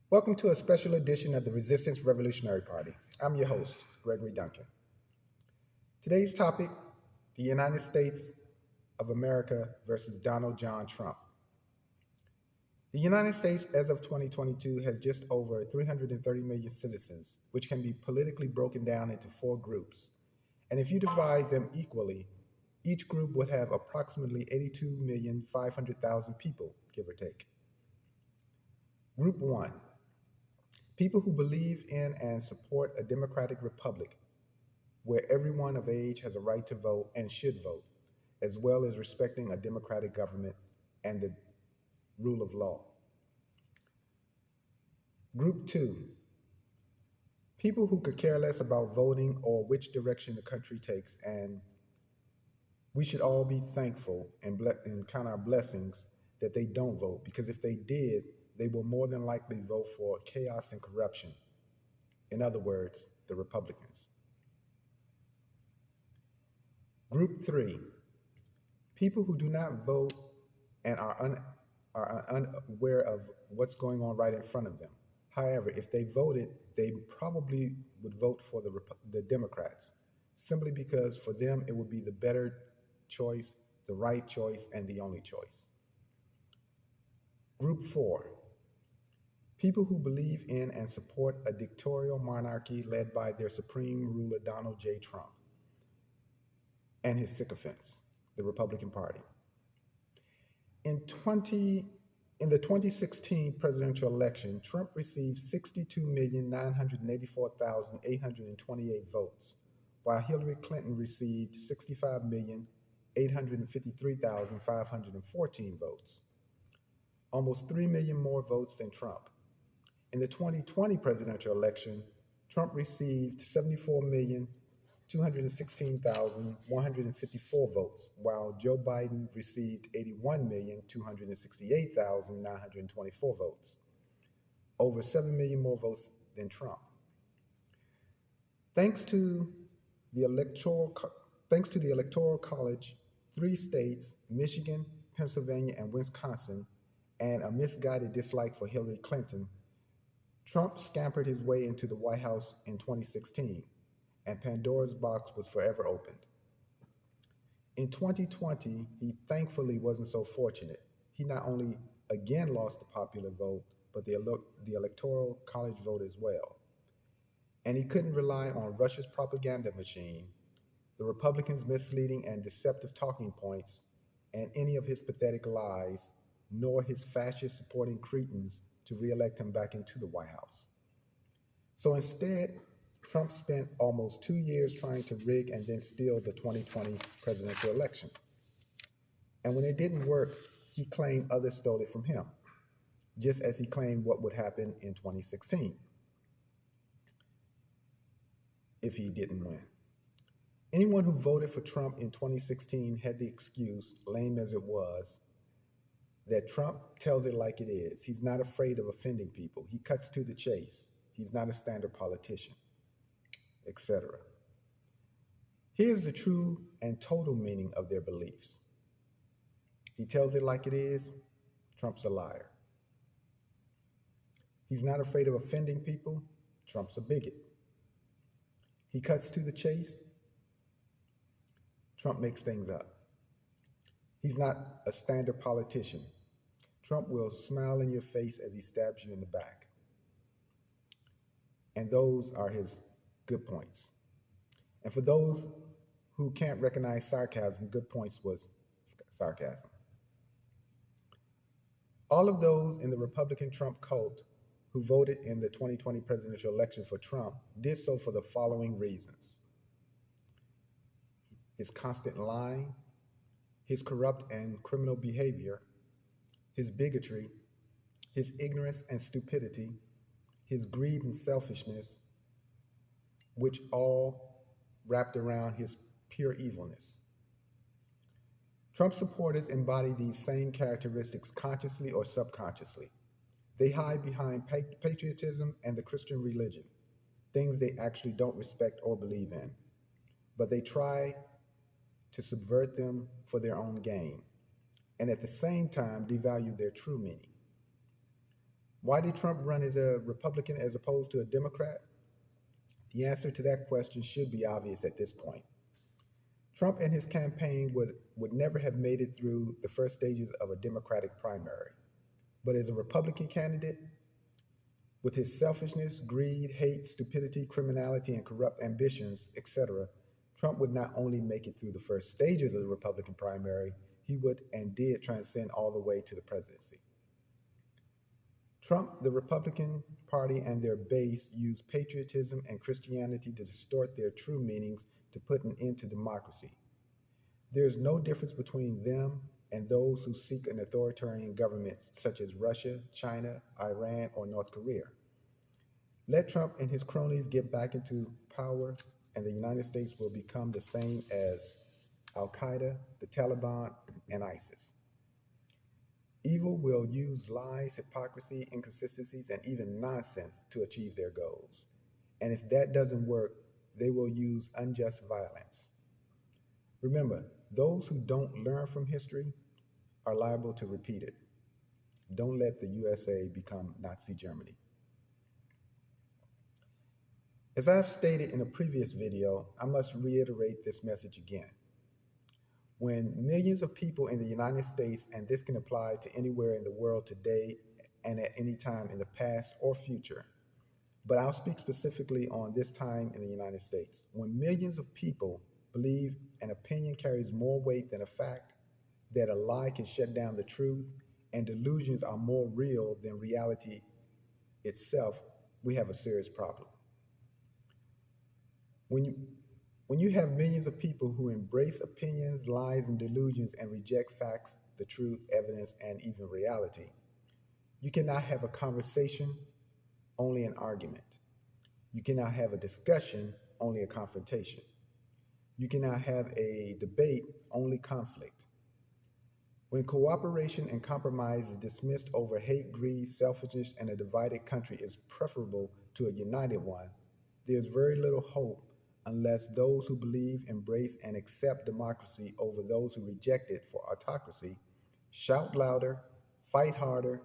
Welcome to a special edition of the Resistance Revolutionary Party. I'm your host, Gregory Duncan. Today's topic, the United States of America versus Donald John Trump. The United States, as of 2022, has just over 330 million citizens, which can be politically broken down into four groups. And if you divide them equally, each group would have approximately 82,500,000 people, give or take. Group 1, people who believe in and support a democratic republic where everyone of age has a right to vote and should vote, as well as respecting a democratic government and the rule of law. Group 2, people who could care less about voting or which direction the country takes, and we should all be thankful and count our blessings that they don't vote, because if they did, they will more than likely vote for chaos and corruption. In other words, the Republicans. Group 3, people who do not vote and are unaware of what's going on right in front of them. However, if they voted, they probably would vote for the Democrats, simply because for them it would be the better choice, the right choice, and the only choice. Group 4, people who believe in and support a dictatorial monarchy led by their supreme ruler, Donald J. Trump, and his sycophants, the Republican Party. In the 2016 presidential election, Trump received 62,984,828 votes, while Hillary Clinton received 65,853,514 votes, almost 3 million more votes than Trump. In the 2020 presidential election, Trump received 74,216,154 votes, while Joe Biden received 81,268,924 votes, over 7 million more votes than Trump. Thanks to the Electoral College, 3 states, Michigan, Pennsylvania, and Wisconsin, and a misguided dislike for Hillary Clinton, Trump scampered his way into the White House in 2016, and Pandora's box was forever opened. In 2020, he thankfully wasn't so fortunate. He not only again lost the popular vote, but the Electoral College vote as well. And he couldn't rely on Russia's propaganda machine, the Republicans' misleading and deceptive talking points, and any of his pathetic lies, nor his fascist supporting cretins to reelect him back into the White House. So instead, Trump spent almost 2 years trying to rig and then steal the 2020 presidential election. And when it didn't work, he claimed others stole it from him, just as he claimed what would happen in 2016 if he didn't win. Anyone who voted for Trump in 2016 had the excuse, lame as it was, that Trump tells it like it is. He's not afraid of offending people. He cuts to the chase. He's not a standard politician, etc. Here's the true and total meaning of their beliefs. He tells it like it is. Trump's a liar. He's not afraid of offending people. Trump's a bigot. He cuts to the chase. Trump makes things up. He's not a standard politician. Trump will smile in your face as he stabs you in the back. And those are his good points. And for those who can't recognize sarcasm, good points was sarcasm. All of those in the Republican Trump cult who voted in the 2020 presidential election for Trump did so for the following reasons: his constant lying, his corrupt and criminal behavior, his bigotry, his ignorance and stupidity, his greed and selfishness, which all wrapped around his pure evilness. Trump supporters embody these same characteristics consciously or subconsciously. They hide behind patriotism and the Christian religion, things they actually don't respect or believe in, but they try to subvert them for their own gain, and at the same time devalue their true meaning. Why did Trump run as a Republican as opposed to a Democrat? The answer to that question should be obvious at this point. Trump and his campaign would never have made it through the first stages of a Democratic primary. But as a Republican candidate, with his selfishness, greed, hate, stupidity, criminality, and corrupt ambitions, etc., Trump would not only make it through the first stages of the Republican primary, he would and did transcend all the way to the presidency. Trump, the Republican Party, and their base used patriotism and Christianity to distort their true meanings to put an end to democracy. There is no difference between them and those who seek an authoritarian government such as Russia, China, Iran, or North Korea. Let Trump and his cronies get back into power, and the United States will become the same as Al-Qaeda, the Taliban, and ISIS. Evil will use lies, hypocrisy, inconsistencies, and even nonsense to achieve their goals. And if that doesn't work, they will use unjust violence. Remember, those who don't learn from history are liable to repeat it. Don't let the USA become Nazi Germany. As I have stated in a previous video, I must reiterate this message again. When millions of people in the United States, and this can apply to anywhere in the world today and at any time in the past or future, but I'll speak specifically on this time in the United States. When millions of people believe an opinion carries more weight than a fact, that a lie can shut down the truth, and delusions are more real than reality itself, we have a serious problem. When you have millions of people who embrace opinions, lies, and delusions and reject facts, the truth, evidence, and even reality, you cannot have a conversation, only an argument. You cannot have a discussion, only a confrontation. You cannot have a debate, only conflict. When cooperation and compromise is dismissed over hate, greed, selfishness, and a divided country is preferable to a united one, there's very little hope unless those who believe, embrace, and accept democracy over those who reject it for autocracy shout louder, fight harder,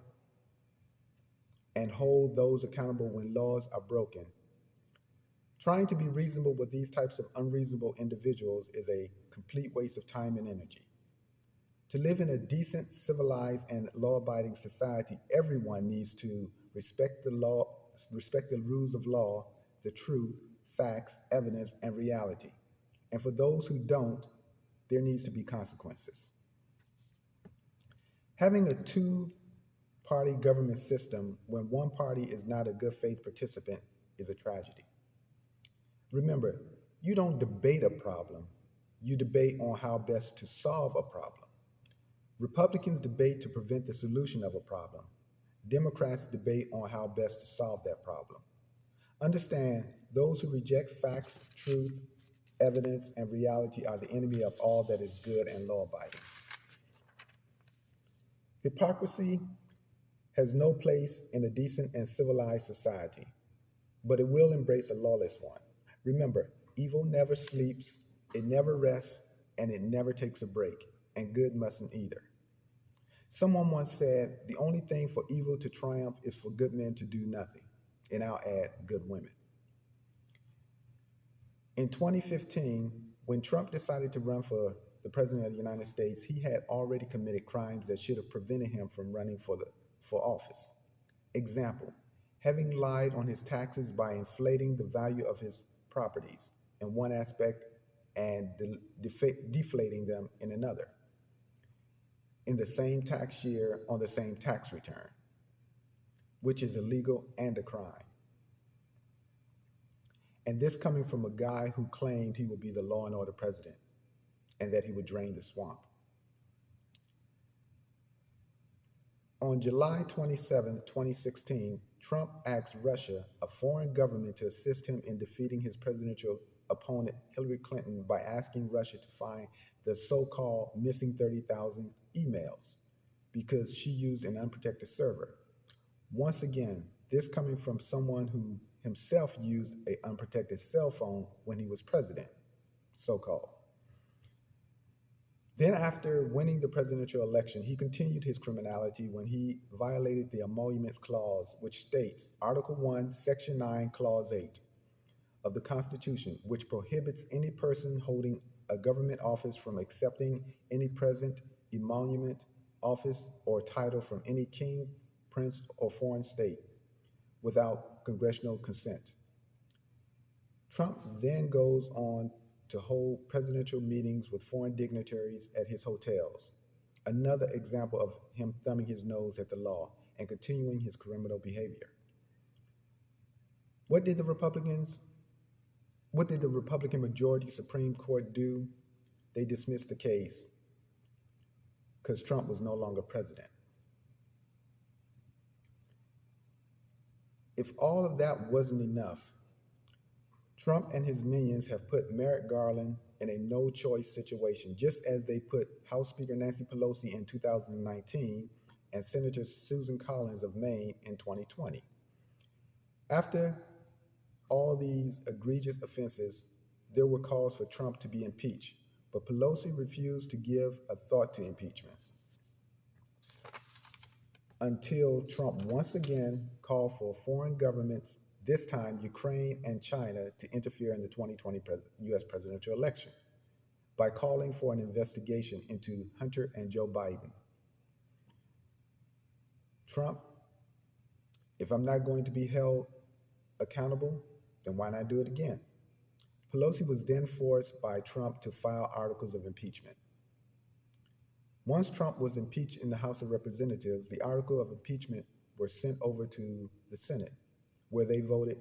and hold those accountable when laws are broken. Trying to be reasonable with these types of unreasonable individuals is a complete waste of time and energy. To live in a decent, civilized, and law-abiding society, everyone needs to respect the law, respect the rules of law, the truth, facts, evidence, and reality. And for those who don't, there needs to be consequences. Having a two-party government system when one party is not a good faith participant is a tragedy. Remember, you don't debate a problem, you debate on how best to solve a problem. Republicans debate to prevent the solution of a problem. Democrats debate on how best to solve that problem. Understand, those who reject facts, truth, evidence, and reality are the enemy of all that is good and law-abiding. Hypocrisy has no place in a decent and civilized society, but it will embrace a lawless one. Remember, evil never sleeps, it never rests, and it never takes a break, and good mustn't either. Someone once said, the only thing for evil to triumph is for good men to do nothing, and I'll add, good women. In 2015, when Trump decided to run for the president of the United States, he had already committed crimes that should have prevented him from running for office. Example, having lied on his taxes by inflating the value of his properties in one aspect and deflating them in another, in the same tax year on the same tax return, which is illegal and a crime. And this coming from a guy who claimed he would be the law and order president and that he would drain the swamp. On July 27, 2016, Trump asked Russia, a foreign government, to assist him in defeating his presidential opponent, Hillary Clinton, by asking Russia to find the so-called missing 30,000 emails because she used an unprotected server. Once again, this coming from someone who himself used an unprotected cell phone when he was president, so-called. Then, after winning the presidential election, he continued his criminality when he violated the Emoluments Clause, which states Article 1, Section 9, Clause 8 of the Constitution, which prohibits any person holding a government office from accepting any present, emolument, office, or title from any king, prince, or foreign state without congressional consent. Trump then goes on to hold presidential meetings with foreign dignitaries at his hotels. Another example of him thumbing his nose at the law and continuing his criminal behavior. What did the Republicans What did the Republican majority Supreme Court do? They dismissed the case because Trump was no longer president. If all of that wasn't enough, Trump and his minions have put Merrick Garland in a no-choice situation, just as they put House Speaker Nancy Pelosi in 2019 and Senator Susan Collins of Maine in 2020. After all these egregious offenses, there were calls for Trump to be impeached, but Pelosi refused to give a thought to impeachment until Trump once again called for foreign governments, this time Ukraine and China, to interfere in the 2020 US presidential election by calling for an investigation into Hunter and Joe Biden. Trump, if I'm not going to be held accountable, then why not do it again? Pelosi was then forced by Trump to file articles of impeachment. Once Trump was impeached in the House of Representatives, the article of impeachment were sent over to the Senate, where they voted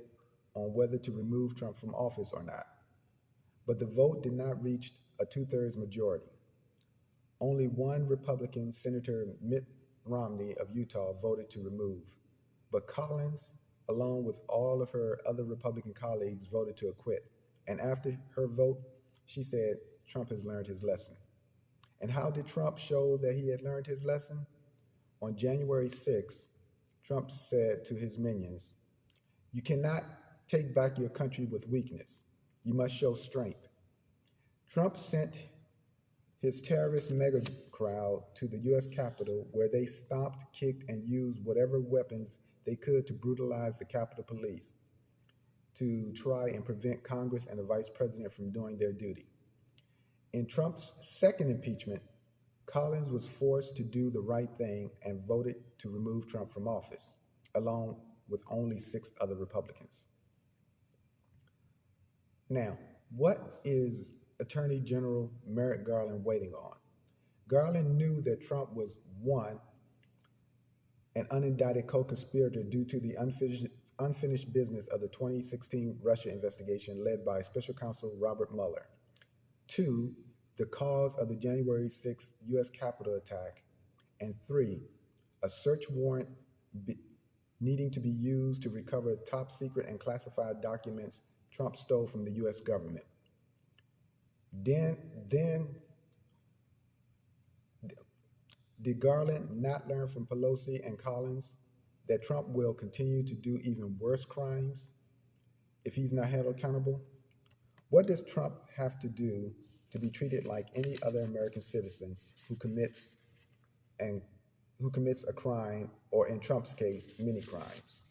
on whether to remove Trump from office or not. But the vote did not reach a 2/3 majority. Only one Republican, Senator Mitt Romney of Utah, voted to remove, but Collins, along with all of her other Republican colleagues, voted to acquit. And after her vote, she said, Trump has learned his lesson. And how did Trump show that he had learned his lesson? On January 6th, Trump said to his minions, "You cannot take back your country with weakness. You must show strength." Trump sent his terrorist mega crowd to the US Capitol, where they stomped, kicked, and used whatever weapons they could to brutalize the Capitol Police to try and prevent Congress and the Vice President from doing their duty. In Trump's second impeachment, Collins was forced to do the right thing and voted to remove Trump from office, along with only 6 other Republicans. Now, what is Attorney General Merrick Garland waiting on? Garland knew that Trump was, one, an unindicted co-conspirator due to the unfinished business of the 2016 Russia investigation led by Special Counsel Robert Mueller. 2, the cause of the January 6th U.S. Capitol attack. And 3, a search warrant needing to be used to recover top secret and classified documents Trump stole from the U.S. government. Then did Garland not learn from Pelosi and Collins that Trump will continue to do even worse crimes if he's not held accountable? What does Trump have to do to be treated like any other American citizen who commits a crime, or in Trump's case, many crimes?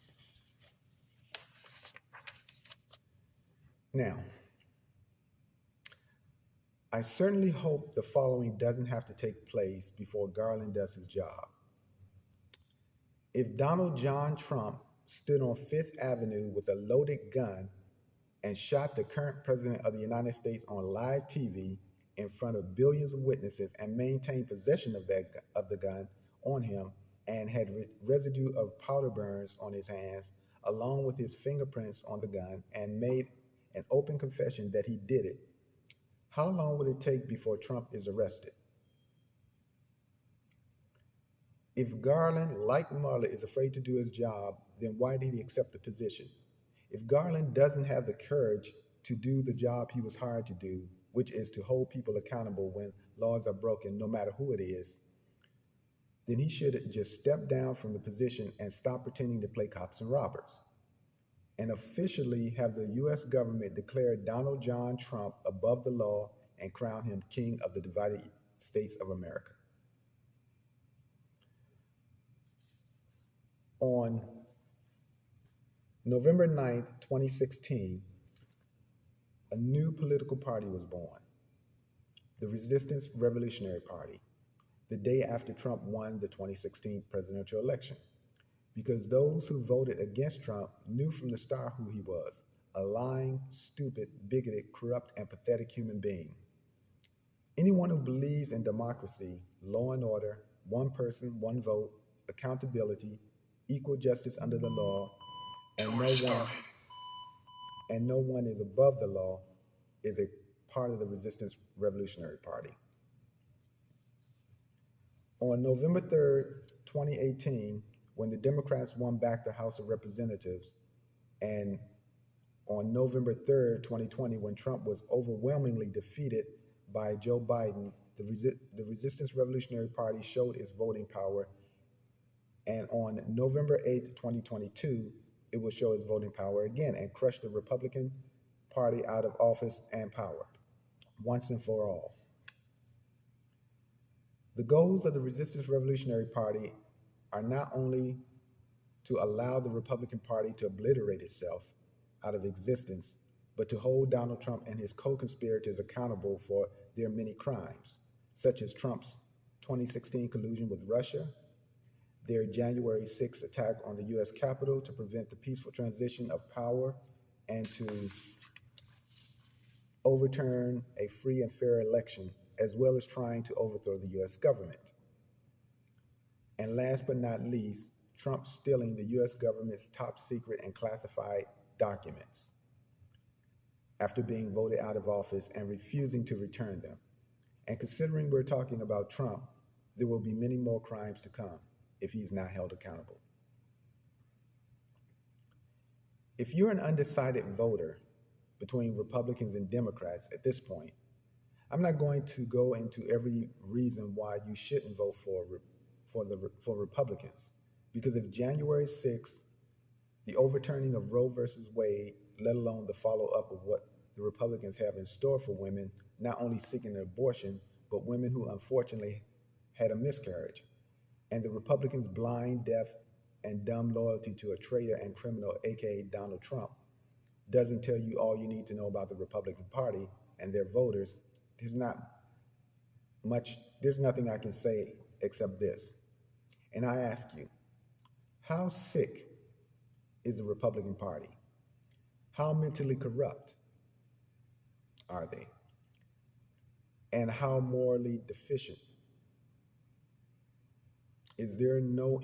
Now, I certainly hope the following doesn't have to take place before Garland does his job. If Donald John Trump stood on Fifth Avenue with a loaded gun and shot the current president of the United States on live TV in front of billions of witnesses and maintained possession of the gun on him and had residue of powder burns on his hands, along with his fingerprints on the gun, and made an open confession that he did it, how long would it take before Trump is arrested? If Garland, like Mueller, is afraid to do his job, then why did he accept the position? If Garland doesn't have the courage to do the job he was hired to do, which is to hold people accountable when laws are broken, no matter who it is, then he should just step down from the position and stop pretending to play cops and robbers, and officially have the U.S. government declare Donald John Trump above the law and crown him king of the divided States of America. On November 9th, 2016, a new political party was born, the Resistance Revolutionary Party, the day after Trump won the 2016 presidential election, because those who voted against Trump knew from the start who he was, a lying, stupid, bigoted, corrupt, and pathetic human being. Anyone who believes in democracy, law and order, one person, one vote, accountability, equal justice under the law, and no one is above the law is a part of the Resistance Revolutionary Party. On November 3rd, 2018, when the Democrats won back the House of Representatives, and on November 3rd, 2020, when Trump was overwhelmingly defeated by Joe Biden, the Resistance Revolutionary Party showed its voting power. And on November 8th, 2022, it will show its voting power again and crush the Republican Party out of office and power, once and for all. The goals of the Resistance Revolutionary Party are not only to allow the Republican Party to obliterate itself out of existence, but to hold Donald Trump and his co-conspirators accountable for their many crimes, such as Trump's 2016 collusion with Russia, their January 6th attack on the U.S. Capitol to prevent the peaceful transition of power and to overturn a free and fair election, as well as trying to overthrow the U.S. government. And last but not least, Trump stealing the U.S. government's top secret and classified documents after being voted out of office and refusing to return them. And considering we're talking about Trump, there will be many more crimes to come if he's not held accountable. If you're an undecided voter between Republicans and Democrats at this point, I'm not going to go into every reason why you shouldn't vote for Republicans, because if January 6th, the overturning of Roe versus Wade, let alone the follow-up of what the Republicans have in store for women, not only seeking an abortion, but women who unfortunately had a miscarriage, and the Republicans' blind, deaf, and dumb loyalty to a traitor and criminal, aka Donald Trump, doesn't tell you all you need to know about the Republican Party and their voters, there's nothing I can say except this. And I ask you, how sick is the Republican Party? How mentally corrupt are they? And how morally deficient? Is there no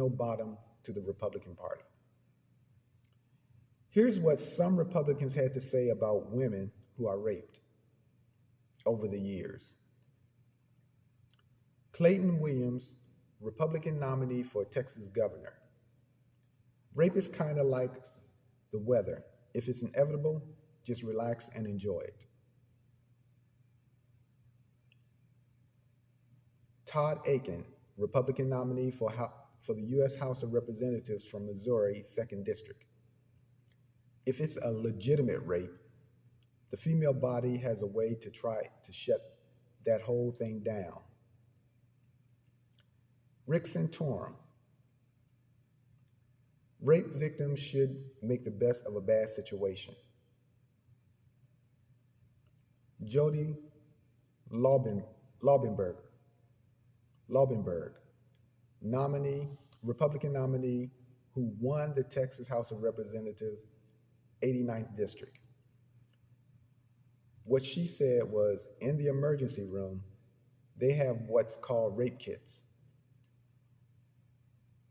bottom to the Republican Party? Here's what some Republicans had to say about women who are raped over the years. Clayton Williams, Republican nominee for Texas governor. Rape is kind of like the weather. If it's inevitable, just relax and enjoy it. Todd Akin, Republican nominee for the U.S. House of Representatives from Missouri, 2nd District. If it's a legitimate rape, the female body has a way to try to shut that whole thing down. Rick Santorum. Rape victims should make the best of a bad situation. Jody Laubenberg, Republican nominee who won the Texas House of Representatives 89th District. What she said was, in the emergency room, they have what's called rape kits,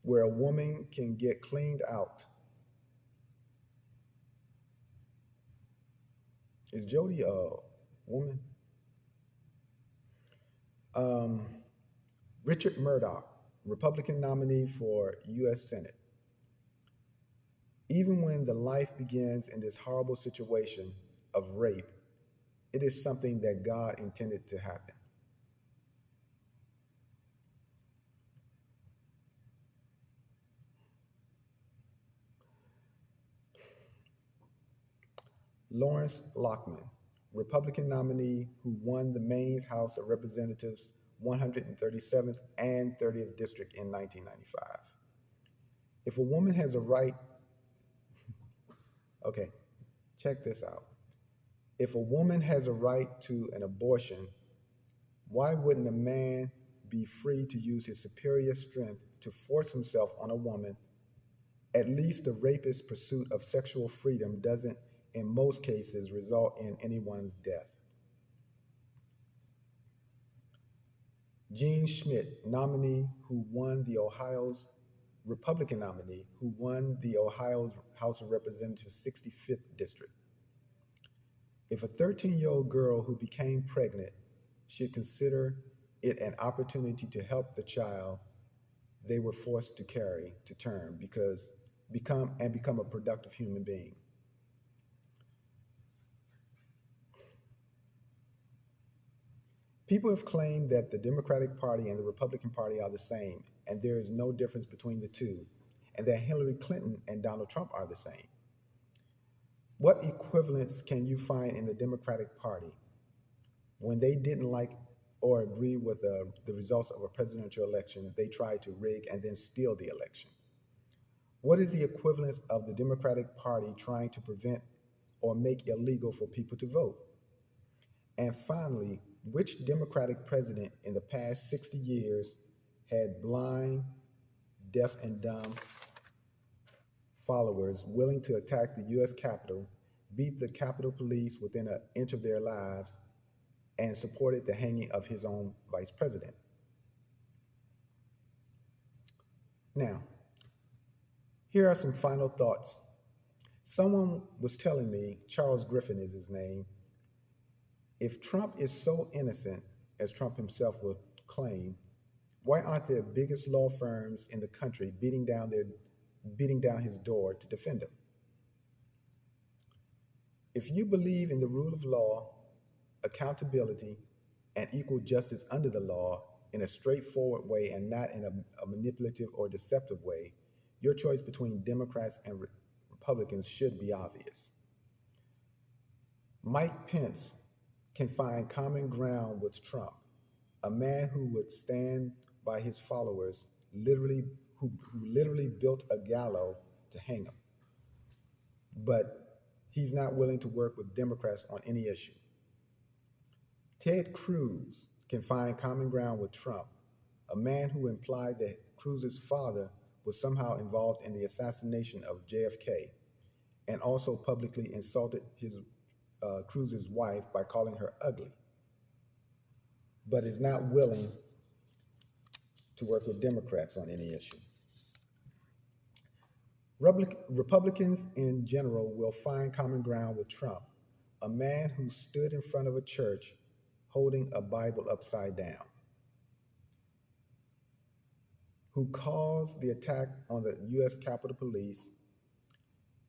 where a woman can get cleaned out. Is Jody a woman? Richard Murdoch, Republican nominee for U.S. Senate. Even when the life begins in this horrible situation of rape, it is something that God intended to happen. Lawrence Lockman, Republican nominee who won the Maine's House of Representatives 137th and 30th District in 1995. If a woman has a right, okay, check this out. If a woman has a right to an abortion, why wouldn't a man be free to use his superior strength to force himself on a woman? At least the rapist's pursuit of sexual freedom doesn't, in most cases, result in anyone's death. Gene Schmidt, Republican nominee who won the Ohio's House of Representatives 65th District. If a 13-year-old girl who became pregnant should consider it an opportunity to help the child they were forced to carry to term become a productive human being. People have claimed that the Democratic Party and the Republican Party are the same, and there is no difference between the two, and that Hillary Clinton and Donald Trump are the same. What equivalence can you find in the Democratic Party when they didn't like or agree with the results of a presidential election? They tried to rig and then steal the election. What is the equivalence of the Democratic Party trying to prevent or make illegal for people to vote? And finally, which Democratic president in the past 60 years had blind, deaf, and dumb followers willing to attack the U.S. Capitol, beat the Capitol Police within an inch of their lives, and supported the hanging of his own vice president? Now, here are some final thoughts. Someone was telling me, Charles Griffin is his name, if Trump is so innocent, as Trump himself will claim, why aren't the biggest law firms in the country beating down his door to defend him? If you believe in the rule of law, accountability, and equal justice under the law in a straightforward way and not in a manipulative or deceptive way, your choice between Democrats and Republicans should be obvious. Mike Pence can find common ground with Trump, a man who would stand by his followers, who literally built a gallows to hang him. But he's not willing to work with Democrats on any issue. Ted Cruz can find common ground with Trump, a man who implied that Cruz's father was somehow involved in the assassination of JFK, and also publicly insulted Cruz's wife by calling her ugly, but is not willing to work with Democrats on any issue. Republicans in general will find common ground with Trump, a man who stood in front of a church holding a Bible upside down, who caused the attack on the U.S. Capitol Police,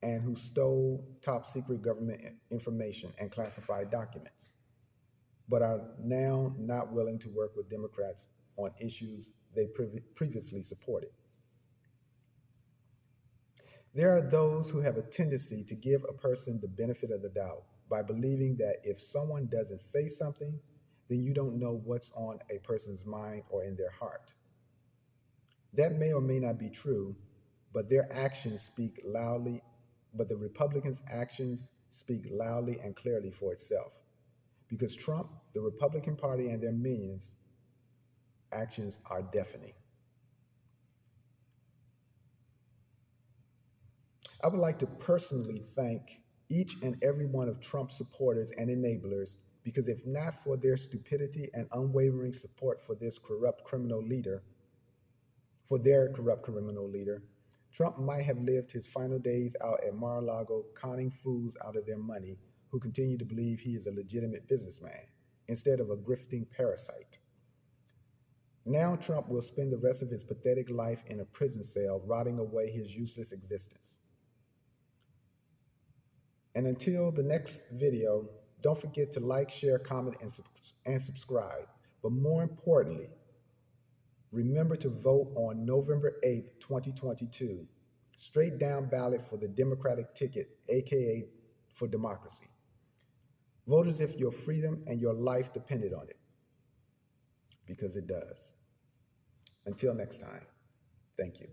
and who stole top secret government information and classified documents, but are now not willing to work with Democrats on issues they previously supported. There are those who have a tendency to give a person the benefit of the doubt by believing that if someone doesn't say something, then you don't know what's on a person's mind or in their heart. That may or may not be true, but their actions speak loudly. But the Republicans' actions speak loudly and clearly for itself, because Trump, the Republican Party, and their minions' actions are deafening. I would like to personally thank each and every one of Trump's supporters and enablers, because if not for their stupidity and unwavering support for their corrupt criminal leader, Trump might have lived his final days out at Mar-a-Lago conning fools out of their money who continue to believe he is a legitimate businessman instead of a grifting parasite. Now Trump will spend the rest of his pathetic life in a prison cell, rotting away his useless existence. And until the next video, don't forget to like, share, comment, and subscribe. But more importantly, remember to vote on November 8th, 2022, straight down ballot for the Democratic ticket, aka for democracy. Vote as if your freedom and your life depended on it, because it does. Until next time, thank you.